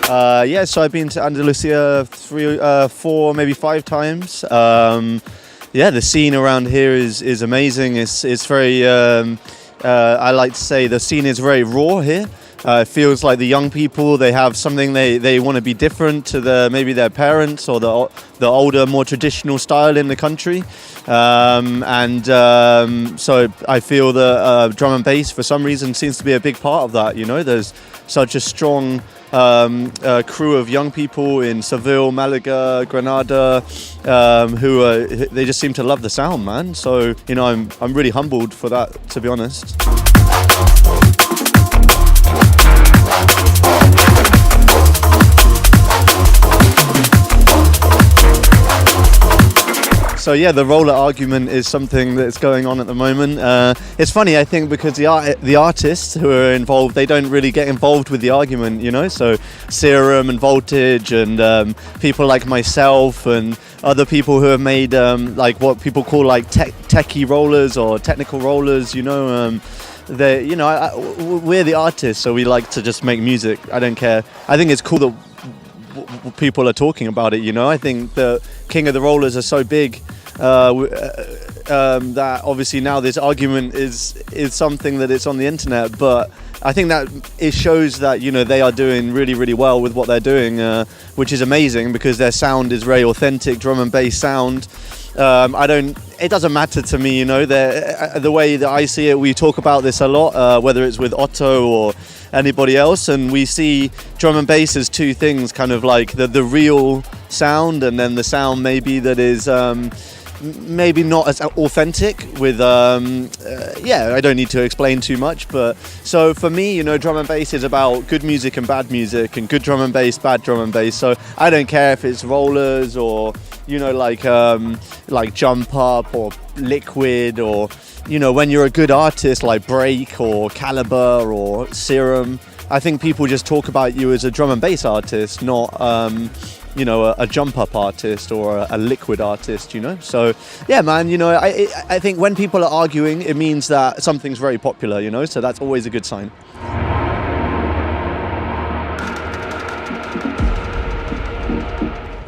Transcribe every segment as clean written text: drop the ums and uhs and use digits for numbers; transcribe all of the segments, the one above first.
So I've been to Andalucía 4, maybe 5 times. The scene around here is amazing. It's very, I like to say the scene is very raw here. It feels like the young people, they have something they want to be different to maybe their parents or the older, more traditional style in the country. So I feel that drum and bass, for some reason, seems to be a big part of that. You know, there's such a strong crew of young people in Seville, Malaga, Granada, they just seem to love the sound, man. So, you know, I'm really humbled for that, to be honest. So yeah, the roller argument is something that's going on at the moment. It's funny, I think, because the artists who are involved, they don't really get involved with the argument, you know. So Serum and Voltage and people like myself and other people who have made like what people call like techie rollers or technical rollers, you know. We're the artists, so we like to just make music. I don't care. I think it's cool that people are talking about it, you know. I think the King of the Rollers are so big that obviously now this argument is something that it's on the internet, but I think that it shows that, you know, they are doing really, really well with what they're doing, which is amazing because their sound is very authentic, drum and bass sound. It doesn't matter to me, you know, the way that I see it, we talk about this a lot, whether it's with Otto or anybody else, and we see drum and bass as two things, kind of like the real sound and then the sound maybe that is maybe not as authentic with I don't need to explain too much, but so for me, you know, drum and bass is about good music and bad music, and good drum and bass, bad drum and bass. So I don't care if it's rollers or, you know, like Jump Up or Liquid, or, you know, when you're a good artist like Break or Caliber or Serum, I think people just talk about you as a drum and bass artist, not you know, a jump up artist or a liquid artist, you know. So yeah, man, you know, I think when people are arguing, it means that something's very popular, you know, so that's always a good sign.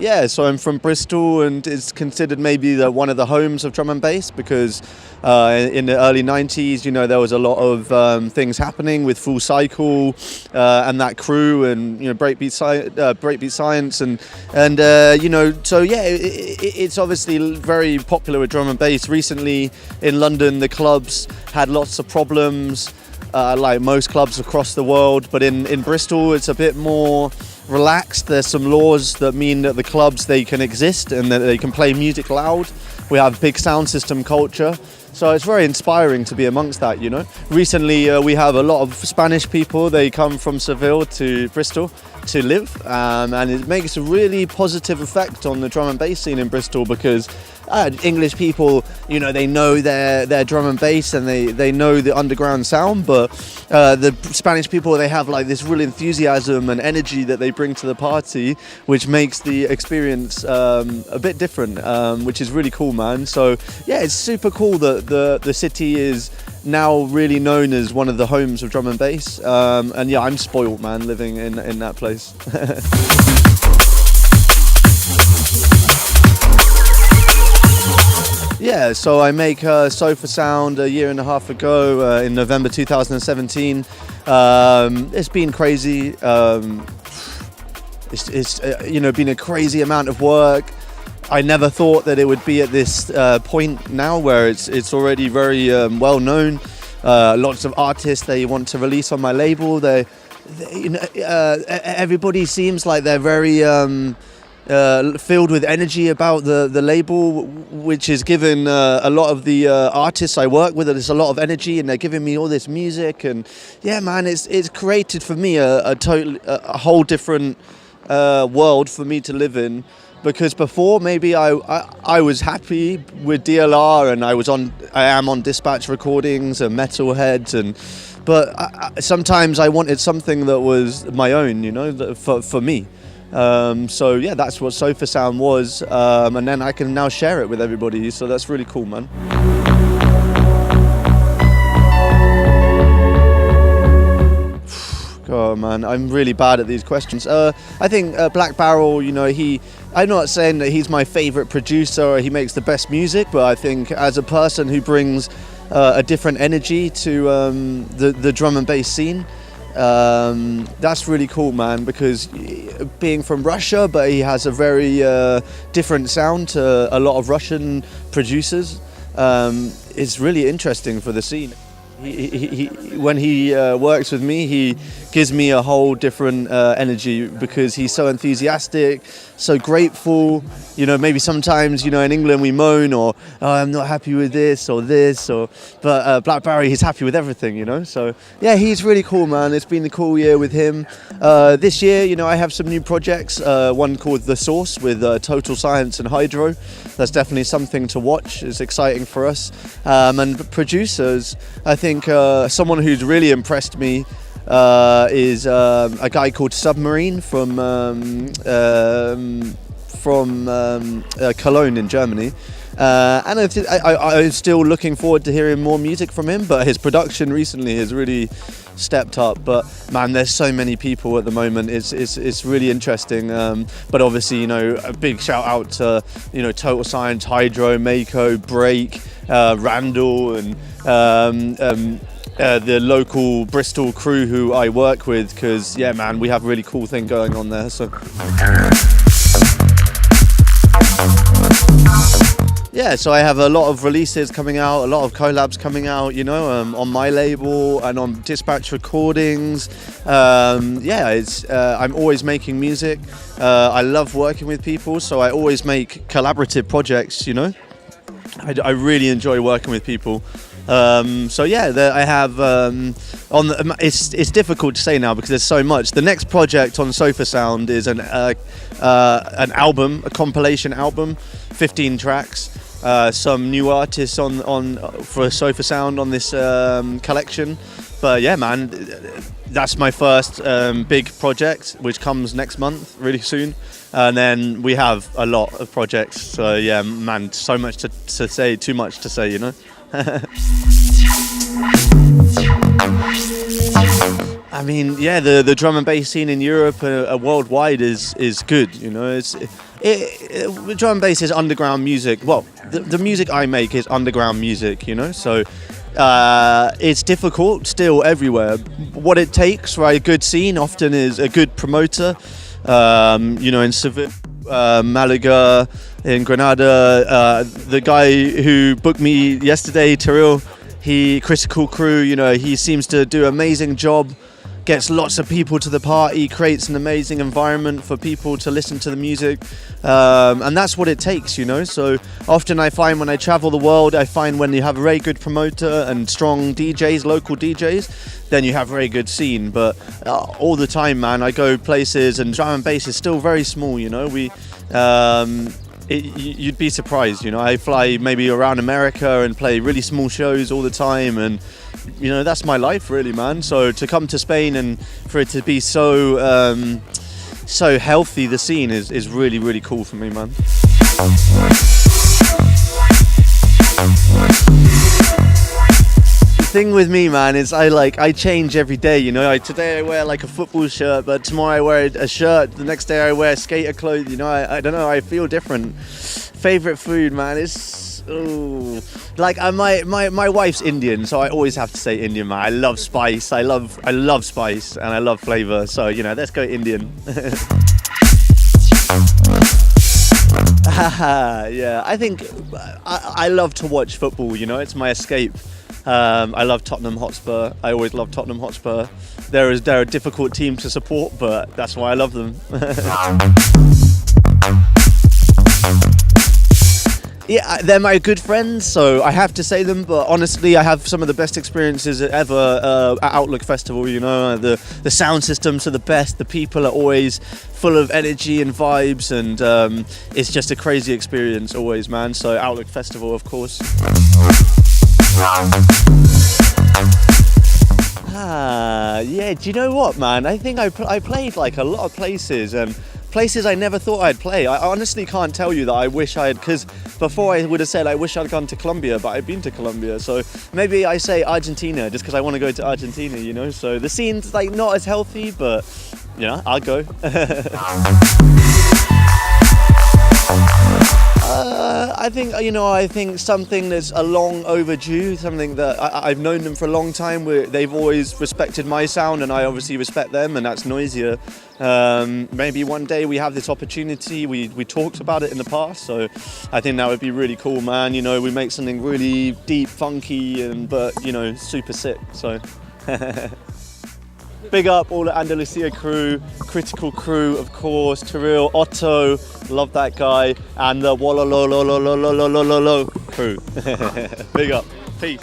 Yeah, so I'm from Bristol, and it's considered maybe one of the homes of drum and bass because in the early 90s, you know, there was a lot of things happening with Full Cycle and that crew, and, you know, Breakbeat Science, and you know, so yeah, it's obviously very popular with drum and bass. Recently in London, the clubs had lots of problems, like most clubs across the world, but in Bristol, it's a bit more relaxed. There's some laws that mean that the clubs, they can exist and that they can play music loud. We have big sound system culture, so it's very inspiring to be amongst that, you know. Recently we have a lot of Spanish people. They come from Seville to Bristol to live, and it makes a really positive effect on the drum and bass scene in Bristol because English people, you know, they know their drum and bass and they know the underground sound, but the Spanish people, they have like this real enthusiasm and energy that they bring to the party, which makes the experience a bit different, which is really cool, man. So yeah, it's super cool that the city is now really known as one of the homes of drum and bass, and yeah, I'm spoiled, man, living in that place. Yeah, so I make Sofa Sound a year and a half ago in November 2017. It's been crazy. It's you know, been a crazy amount of work. I never thought that it would be at this point now where it's already very well known. Lots of artists, they want to release on my label. You know, everybody seems like they're very filled with energy about the label, which is given a lot of the artists I work with. There's a lot of energy, and they're giving me all this music, and yeah, man, it's created for me a whole different world for me to live in. Because before, maybe I was happy with DLR, and I am on Dispatch recordings and Metalheads, but sometimes I wanted something that was my own, you know, for me. So yeah, that's what Sofa Sound was, and then I can now share it with everybody. So that's really cool, man. God, superpower, man? I'm really bad at these questions. I think Black Barrel, you know, I'm not saying that he's my favorite producer or he makes the best music, but I think as a person who brings a different energy to the drum and bass scene, that's really cool, man, because being from Russia, but he has a very different sound to a lot of Russian producers, is really interesting for the scene. When he works with me, he gives me a whole different energy because he's so enthusiastic, so grateful. You know, maybe sometimes, you know, in England we moan or, oh, I'm not happy with this, but Black Barry, he's happy with everything, you know. So yeah, he's really cool, man. It's been a cool year with him. This year, you know, I have some new projects. One called The Source with Total Science and Hydro. That's definitely something to watch. It's exciting for us. And producers, I think someone who's really impressed me is a guy called Submarine from Cologne in Germany. And I'm still looking forward to hearing more music from him, but his production recently has really stepped up. But man, there's so many people at the moment. It's really interesting. But obviously, you know, a big shout out to, you know, Total Science, Hydro, Mako, Break, Randall, and the local Bristol crew who I work with, because yeah, man, we have a really cool thing going on there. So yeah, so I have a lot of releases coming out, a lot of collabs coming out, you know, on my label and on Dispatch Recordings. I'm always making music. I love working with people, so I always make collaborative projects, you know. I really enjoy working with people. So yeah, I have it's difficult to say now because there's so much. The next project on Sofa Sound is an album, a compilation album, 15 tracks. Some new artists on for Sofa Sound on this collection. But yeah, man, that's my first big project, which comes next month, really soon. And then we have a lot of projects. So yeah, man, so much to say, too much to say, you know. I mean, yeah, the drum and bass scene in Europe worldwide is good, you know. Drum and bass is underground music. Well, the music I make is underground music, you know. So it's difficult still everywhere. What it takes for a good scene often is a good promoter. You know, in Seville, Malaga, in Granada, the guy who booked me yesterday, Terrell, Critical Crew, you know, he seems to do an amazing job, gets lots of people to the party, creates an amazing environment for people to listen to the music, and that's what it takes, you know. So often I find when I travel the world, I find when you have a very good promoter and strong DJs, local DJs, then you have a very good scene. But all the time, man, I go places and drum and bass is still very small, you know. You'd be surprised, you know. I fly maybe around America and play really small shows all the time, and you know, that's my life really, man. So to come to Spain and for it to be so healthy, the scene is really, really cool for me, man. The thing with me, man, is I change every day, you know. Today I wear like a football shirt, but tomorrow I wear a shirt, the next day I wear skater clothes, you know. I don't know, I feel different. Favorite food, man, is like my wife's Indian, so I always have to say Indian, man. I love spice, I love spice, and I love flavor, so you know, let's go Indian. Yeah, I think I love to watch football, you know, it's my escape. I love Tottenham Hotspur. I always love Tottenham Hotspur. They're a difficult team to support, but that's why I love them. Yeah, they're my good friends, so I have to say them, but honestly, I have some of the best experiences ever at Outlook Festival, you know. The sound systems are the best, the people are always full of energy and vibes, and it's just a crazy experience always, man. So Outlook Festival, of course. Yeah, do you know what, man? I think I played like a lot of places, and places I never thought I'd play. I honestly can't tell you that I wish I had, because before I would have said I wish I'd gone to Colombia, but I've been to Colombia. So maybe I say Argentina just because I want to go to Argentina, you know. So the scene's like not as healthy, but you know, I'll go. I think something that's a long overdue, something that I've known them for a long time. They've always respected my sound, and I obviously respect them, and that's Noisia. Maybe one day we have this opportunity. We talked about it in the past, so I think that would be really cool, man. You know, we make something really deep, funky, but you know, super sick. So. Big up all the Andalucía crew, Critical crew, of course, Terrell, Otto, love that guy, and the Wololo crew. Big up, peace.